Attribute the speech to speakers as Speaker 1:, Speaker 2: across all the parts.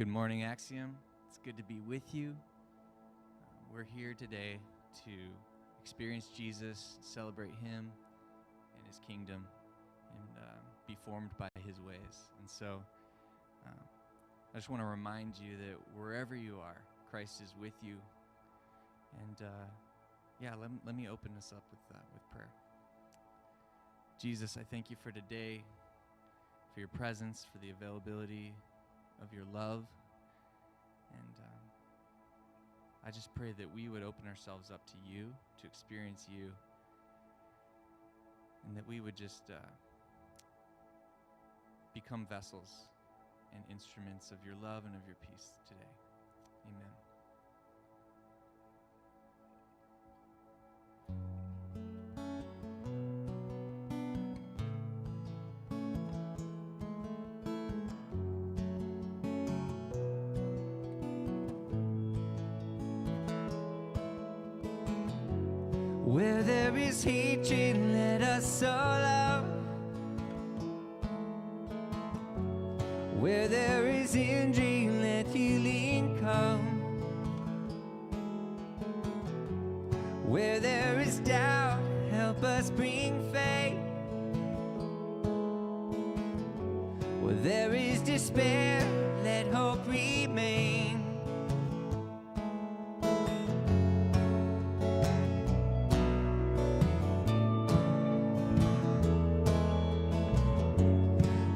Speaker 1: Good morning, Axiom. It's good to be with you. We're here today to experience Jesus, celebrate Him and His kingdom, and be formed by His ways. And so I just want to remind you that wherever you are, Christ is with you. And let me open this up with prayer. Jesus, I thank you for today, for your presence, for the availability of your love. And I just pray that we would open ourselves up to you, to experience you, and that we would just become vessels and instruments of your love and of your peace today. Amen.
Speaker 2: Where there is hatred, let us all love. Where there is injury, let healing come. Where there is doubt, help us bring faith. Where there is despair, let hope remain.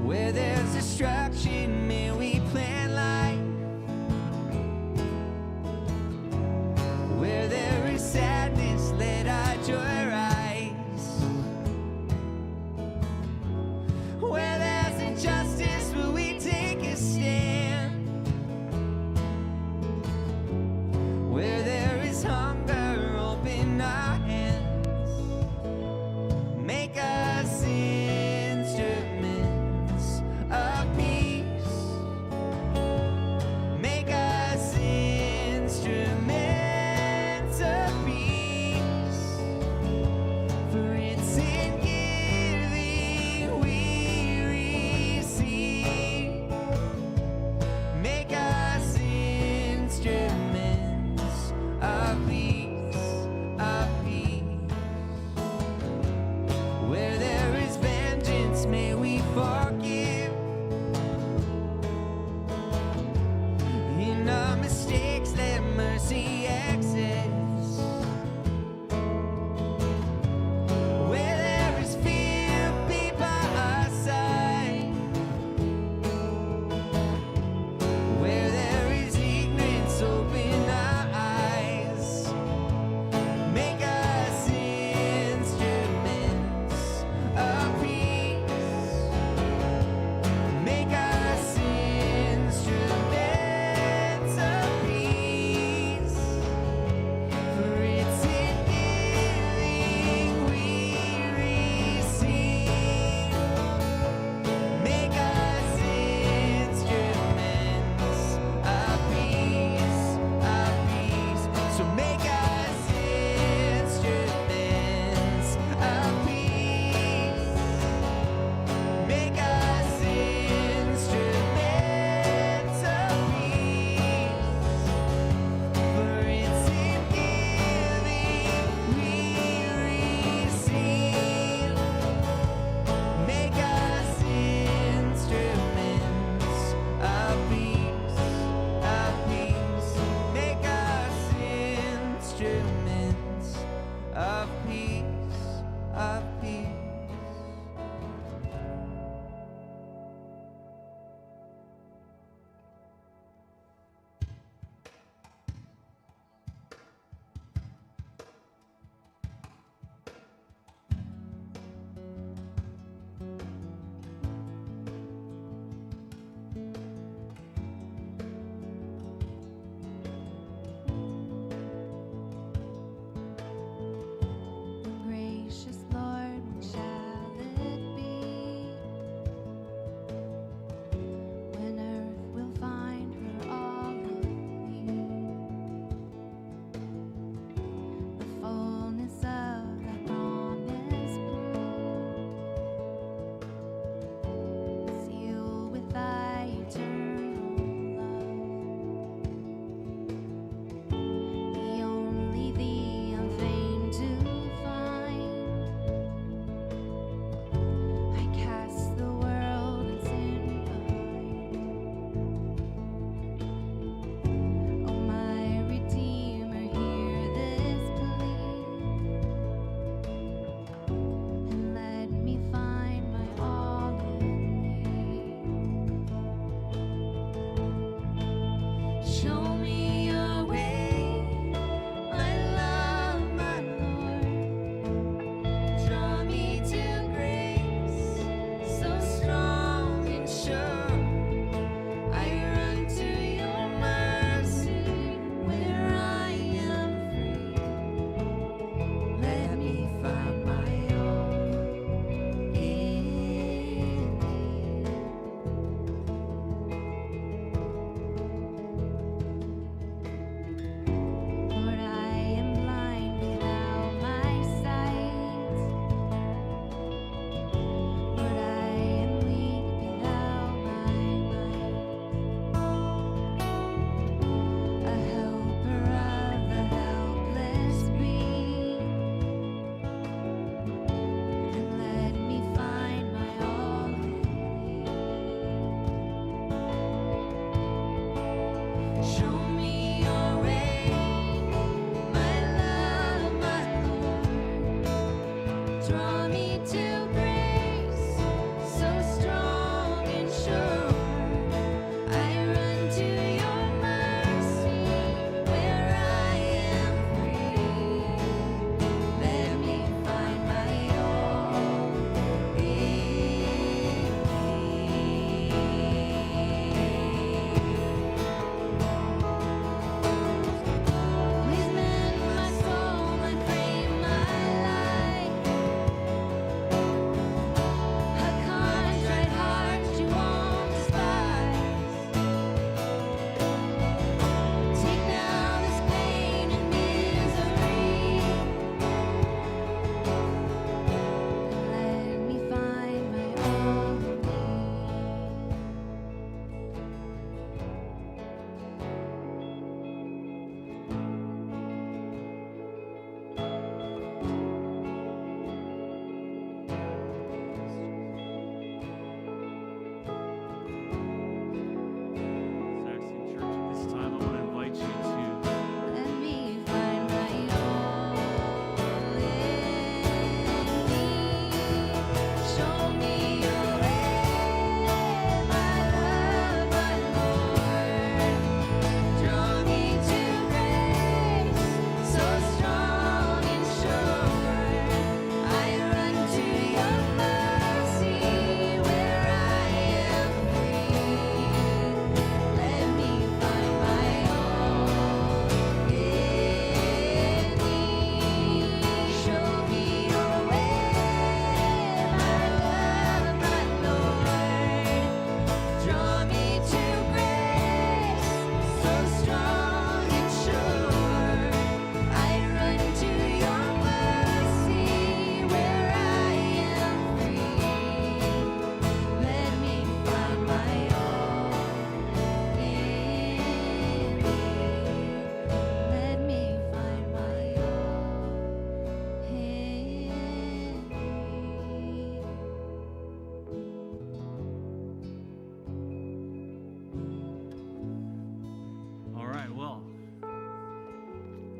Speaker 2: Where there's destruction, may we plant life. Where there is sadness, let our joy rise. Where there's injustice, will we take a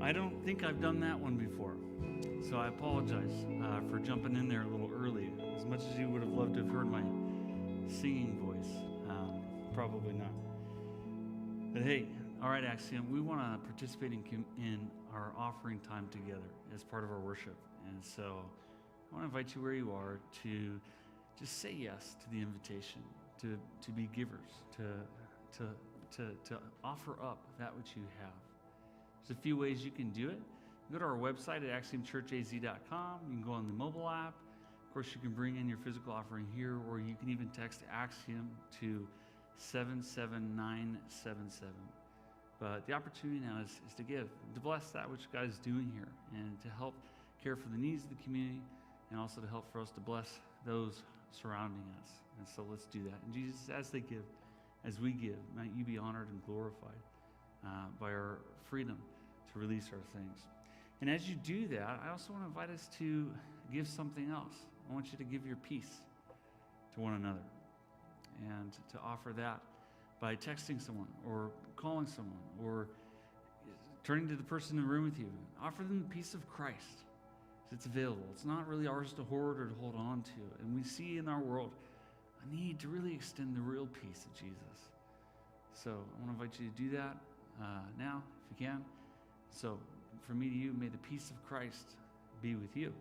Speaker 3: I don't think I've done that one before, so I apologize for jumping in there a little early. As much as you would have loved to have heard my singing voice, probably not. But hey, all right, Axiom, we want to participate in our offering time together as part of our worship. And so I want to invite you where you are to just say yes to the invitation, to be givers, to offer up that which you have. There's a few ways you can do it. Go to our website at axiomchurchaz.com. You can go on the mobile app. Of course, you can bring in your physical offering here, or you can even text Axiom to 77977. But the opportunity now is to give, to bless that which God is doing here, and to help care for the needs of the community, and also to help for us to bless those surrounding us. And so let's do that. And Jesus, as they give, as we give, might you be honored and glorified by our freedom to release our things. And as you do that, I also want to invite us to give something else. I want you to give your peace to one another, and to offer that by texting someone or calling someone or turning to the person in the room with you. Offer them the peace of Christ. It's available. It's not really ours to hoard or to hold on to. And we see in our world a need to really extend the real peace of Jesus. So I want to invite you to do that now, if you can. So from me to you, may the peace of Christ be with you.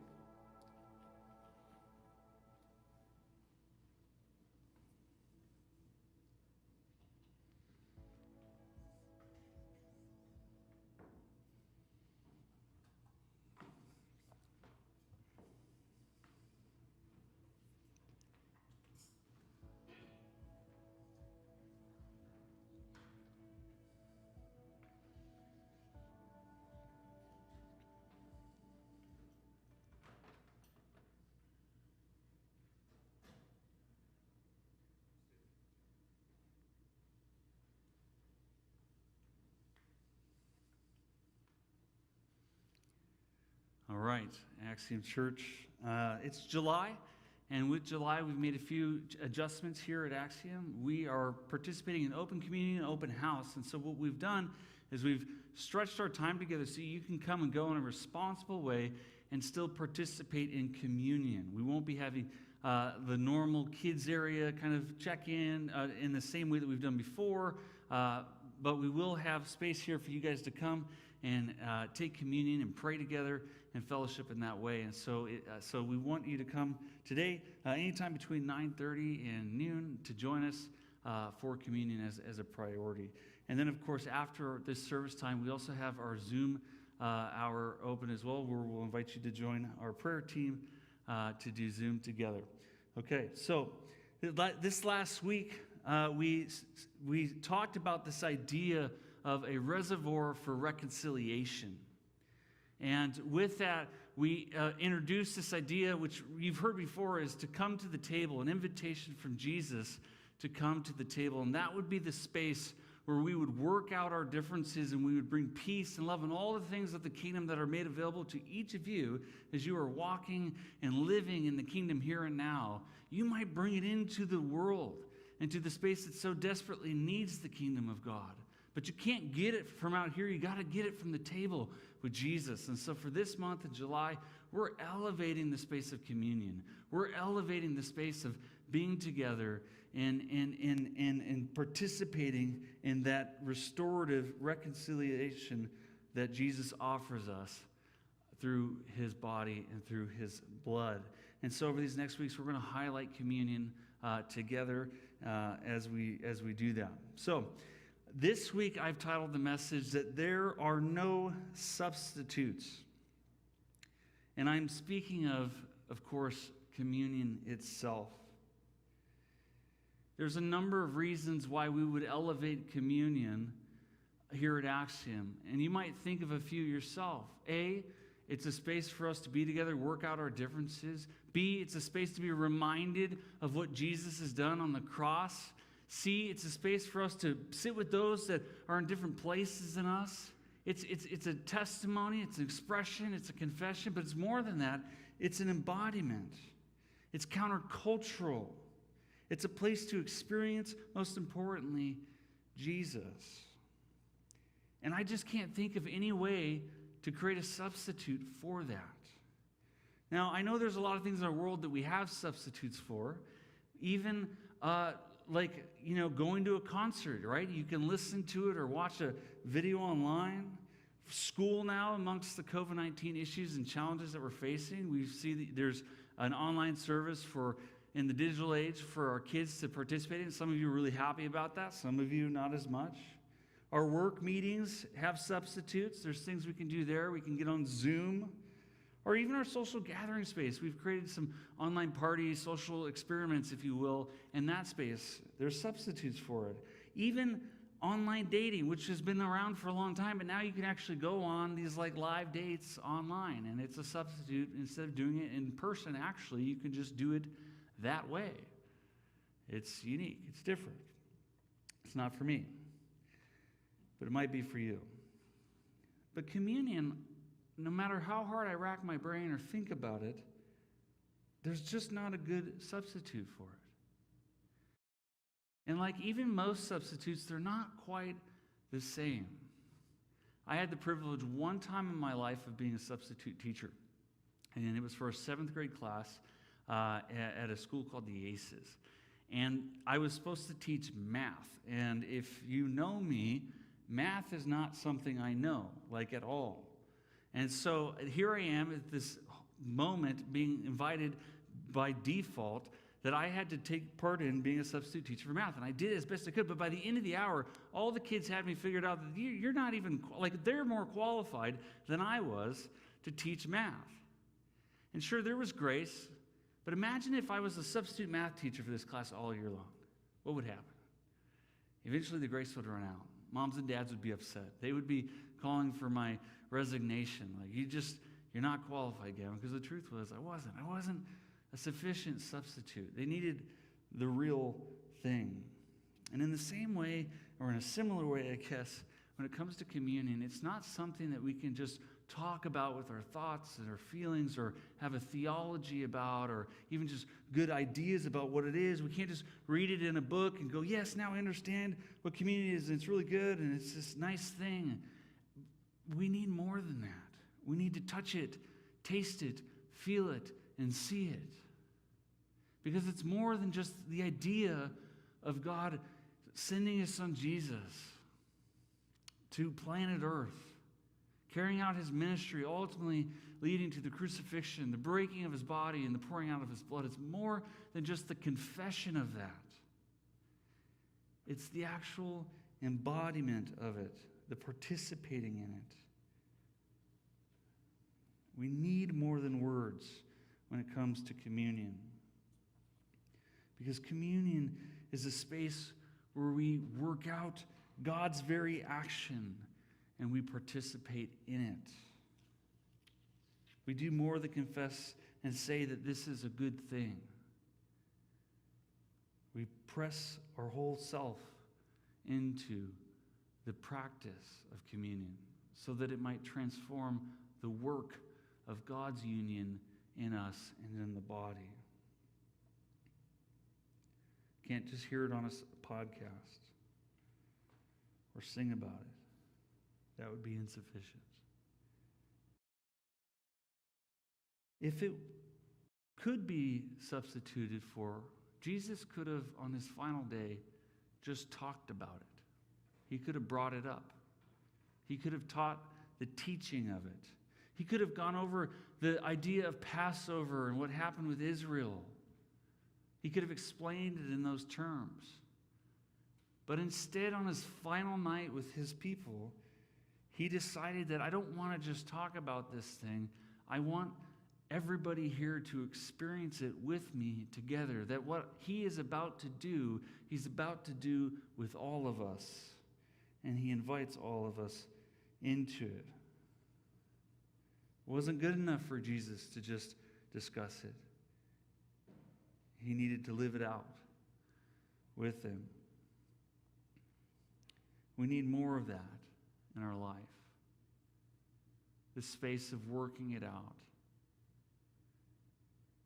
Speaker 3: All right, Axiom Church. It's July, and with July, we've made a few adjustments here at Axiom. We are participating in open communion and open house, and so what we've done is we've stretched our time together so you can come and go in a responsible way and still participate in communion. We won't be having the normal kids area kind of check-in in the same way that we've done before, but we will have space here for you guys to come and take communion and pray together and fellowship in that way. And so we want you to come today, anytime between 9:30 and noon, to join us for communion as a priority. And then, of course, after this service time, we also have our Zoom hour open as well, where we'll invite you to join our prayer team to do Zoom together. Okay, so this last week, we talked about this idea of a reservoir for reconciliation. And with that, we introduced this idea, which you've heard before, is to come to the table, an invitation from Jesus to come to the table. And that would be the space where we would work out our differences and we would bring peace and love and all the things of the kingdom that are made available to each of you as you are walking and living in the kingdom here and now. You might bring it into the world, into the space that so desperately needs the kingdom of God. But you can't get it from out here. You got to get it from the table with Jesus. And so for this month of July, we're elevating the space of communion. We're elevating the space of being together and participating in that restorative reconciliation that Jesus offers us through his body and through his blood. And so over these next weeks, we're going to highlight communion together as we do that. So this week, I've titled the message that there are no substitutes. And I'm speaking of course, communion itself. There's a number of reasons why we would elevate communion here at Axiom. And you might think of a few yourself. A, it's a space for us to be together, work out our differences. B, it's a space to be reminded of what Jesus has done on the cross. C, it's a space for us to sit with those that are in different places than us. It's a testimony, it's an expression, it's a confession, but it's more than that. It's an embodiment. It's countercultural. It's a place to experience, most importantly, Jesus. And I just can't think of any way to create a substitute for that. Now, I know there's a lot of things in our world that we have substitutes for, even going to a concert, right? You can listen to it or watch a video online. School now, amongst the COVID-19 issues and challenges that we're facing, we see there's an online service in the digital age for our kids to participate in. Some of you are really happy about that. Some of you not as much. Our work meetings have substitutes. There's things we can do there. We can get on Zoom. Or even our social gathering space. We've created some online parties, social experiments, if you will, in that space. There's substitutes for it. Even online dating, which has been around for a long time, but now you can actually go on these live dates online, and it's a substitute. Instead of doing it in person, actually, you can just do it that way. It's unique. It's different. It's not for me, but it might be for you. But communion, no matter how hard I rack my brain or think about it, there's just not a good substitute for it. And even most substitutes, they're not quite the same. I had the privilege one time in my life of being a substitute teacher. And it was for a 7th grade class at a school called the Aces. And I was supposed to teach math. And if you know me, math is not something I know, at all. And so here I am at this moment being invited by default that I had to take part in being a substitute teacher for math. And I did as best I could. But by the end of the hour, all the kids had me figured out that you're not even, they're more qualified than I was to teach math. And sure, there was grace. But imagine if I was a substitute math teacher for this class all year long. What would happen? Eventually the grace would run out. Moms and dads would be upset. They would be calling for my resignation. You're not qualified, Gavin. Because the truth was, I wasn't a sufficient substitute. They needed the real thing. And in the same way, or in a similar way, I guess, when it comes to communion, it's not something that we can just talk about with our thoughts and our feelings, or have a theology about, or even just good ideas about what it is. We can't just read it in a book and go, yes, now I understand what communion is, and it's really good, and it's this nice thing. We need more than that. We need to touch it, taste it, feel it, and see it. Because it's more than just the idea of God sending his son Jesus to planet Earth, carrying out his ministry, ultimately leading to the crucifixion, the breaking of his body, and the pouring out of his blood. It's more than just the confession of that. It's the actual embodiment of it, the participating in it. We need more than words when it comes to communion. Because communion is a space where we work out God's very action and we participate in it. We do more than confess and say that this is a good thing. We press our whole self into the practice of communion so that it might transform the work of God's union in us and in the body. Can't just hear it on a podcast or sing about it. That would be insufficient. If it could be substituted for, Jesus could have, on his final day, just talked about it. He could have brought it up. He could have taught the teaching of it. He could have gone over the idea of Passover and what happened with Israel. He could have explained it in those terms. But instead, on his final night with his people, he decided that I don't want to just talk about this thing. I want everybody here to experience it with me together. That what he is about to do, he's about to do with all of us. And he invites all of us into it. It wasn't good enough for Jesus to just discuss it. He needed to live it out with them. We need more of that in our life. This space of working it out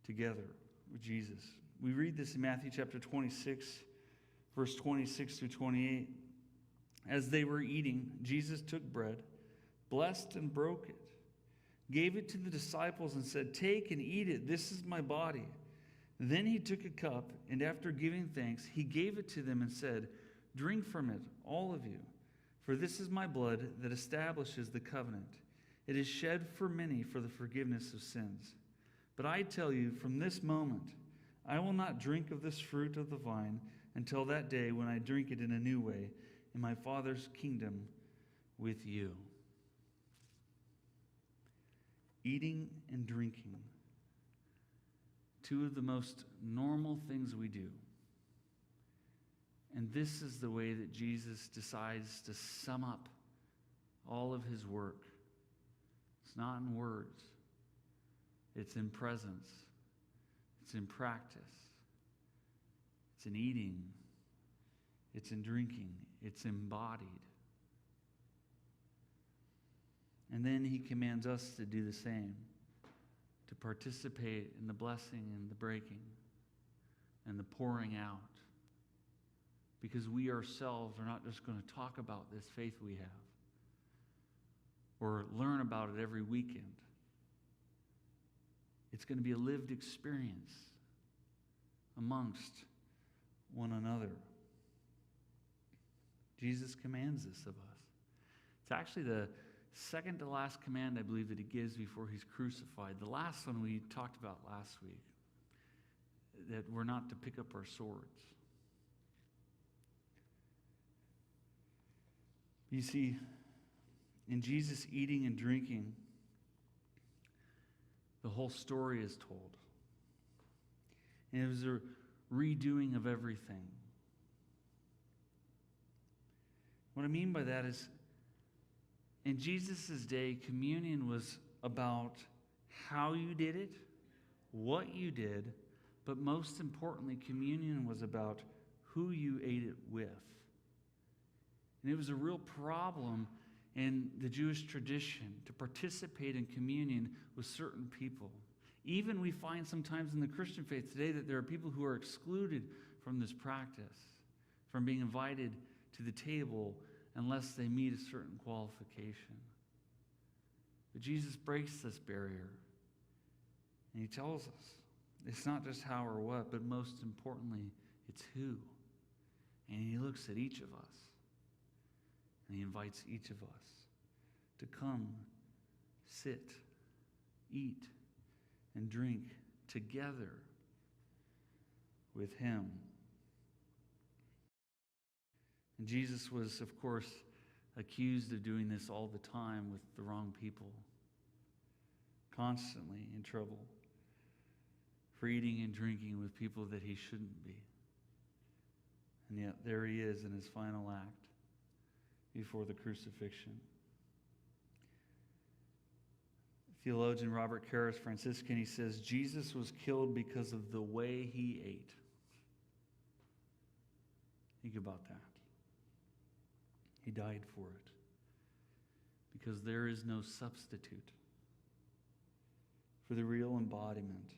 Speaker 3: together with Jesus. We read this in Matthew chapter 26, verse 26 through 28. As they were eating, Jesus took bread, blessed and broke it, gave it to the disciples, and said, "Take and eat it. This is my body." Then he took a cup, and after giving thanks, he gave it to them and said, "Drink from it, all of you, for this is my blood that establishes the covenant. It is shed for many for the forgiveness of sins. But I tell you, from this moment, I will not drink of this fruit of the vine until that day when I drink it in a new way in my Father's kingdom with you." Eating and drinking, two of the most normal things we do. And this is the way that Jesus decides to sum up all of his work. It's not in words. It's in presence. It's in practice. It's in eating. It's in drinking. It's embodied. And then he commands us to do the same, to participate in the blessing and the breaking and the pouring out. Because we ourselves are not just going to talk about this faith we have or learn about it every weekend. It's going to be a lived experience amongst one another. Jesus commands this of us. It's actually the second to last command, I believe, that he gives before he's crucified. The last one we talked about last week, that we're not to pick up our swords. You see, in Jesus eating and drinking, the whole story is told. And it was a redoing of everything. What I mean by that is, in Jesus' day, communion was about how you did it, what you did, but most importantly, communion was about who you ate it with. And it was a real problem in the Jewish tradition to participate in communion with certain people. Even we find sometimes in the Christian faith today that there are people who are excluded from this practice, from being invited to the table unless they meet a certain qualification. But Jesus breaks this barrier, and he tells us it's not just how or what, but most importantly, it's who. And he looks at each of us, and he invites each of us to come, sit, eat, and drink together with him. And Jesus was, of course, accused of doing this all the time with the wrong people, constantly in trouble for eating and drinking with people that he shouldn't be. And yet there he is in his final act before the crucifixion. Theologian Robert Karras, Franciscan, he says, Jesus was killed because of the way he ate. Think about that. He died for it because there is no substitute for the real embodiment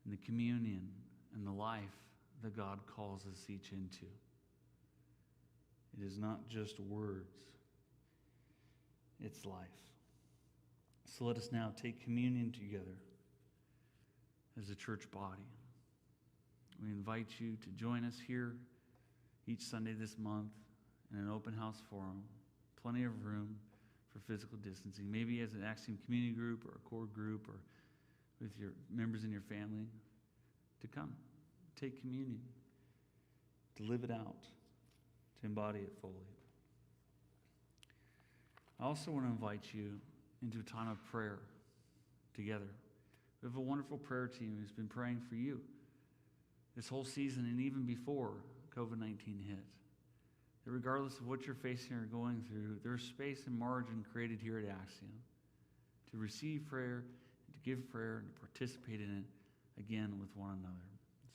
Speaker 3: and the communion and the life that God calls us each into. It is not just words, it's life. So let us now take communion together as a church body. We invite you to join us here each Sunday this month in an open house forum. Plenty of room for physical distancing. Maybe as an Axiom community group or a core group or with your members in your family to come, take communion, to live it out, to embody it fully. I also want to invite you into a time of prayer together. We have a wonderful prayer team who's been praying for you this whole season and even before COVID-19 hit. That regardless of what you're facing or going through, there's space and margin created here at Axiom to receive prayer, to give prayer, and to participate in it again with one another.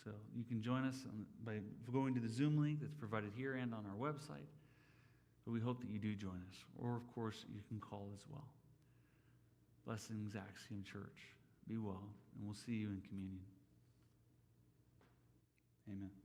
Speaker 3: So you can join us by going to the Zoom link that's provided here and on our website. But we hope that you do join us. Or, of course, you can call as well. Blessings, Axiom Church. Be well, and we'll see you in communion. Amen.